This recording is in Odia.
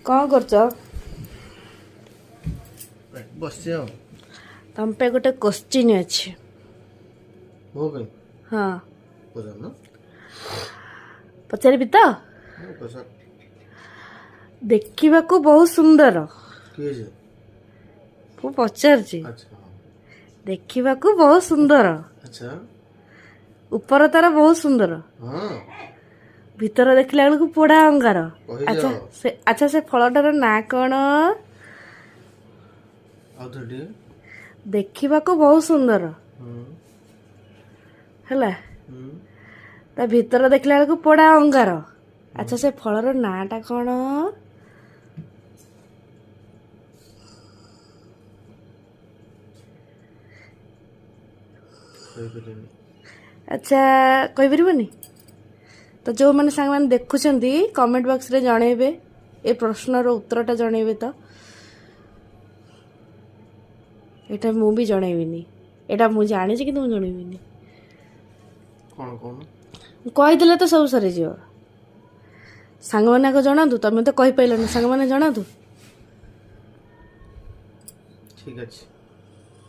कौन करछ बस आओ तम पे गोटे क्वेश्चन अछि हो गई हाँ पता ना पचारिबि तो पता देखिबाकू बहुत सुंदर किए जे मु पचारछि अच्छा हाँ देखिबाकू बहुत सुंदर अच्छा ऊपर तार बहुत सुंदर हाँ भीतर देखला बेलକୁ पोड़ा अंगार कही अच्छा से फलटार ना कौन आउ तो डी देखिबाकू बहुत सुंदर ହେଲା ତା ଭିତର ଦେଖିଲା ବେଳକୁ ପୋଡ଼ା ଅଙ୍ଗାର ଆଚ୍ଛା ସେ ଫଳର ନାଁଟା କ'ଣ ଆଚ୍ଛା କହିପାରିବନି ତ ଯେଉଁମାନେ ସାଙ୍ଗମାନେ ଦେଖୁଛନ୍ତି କମେଣ୍ଟ ବକ୍ସରେ ଜଣେଇବେ ଏ ପ୍ରଶ୍ନର ଉତ୍ତରଟା ଜଣେଇବେ ତ ଏଇଟା ମୁଁ ବି ଜଣେଇବିନି ଏଇଟା ମୁଁ ଜାଣିଛି କିନ୍ତୁ ମୁଁ ଜଣେଇବିନି कौन कौन କହିଦେଲେ ତ ସବୁ ସରିଯିବ ସାଙ୍ଗମାନେ ଆଗ ଜଣାନ୍ତୁ ତମେ ତ କହିପାରିଲନି ସାଙ୍ଗମାନେ ଜଣାନ୍ତୁ ठीक अच्छे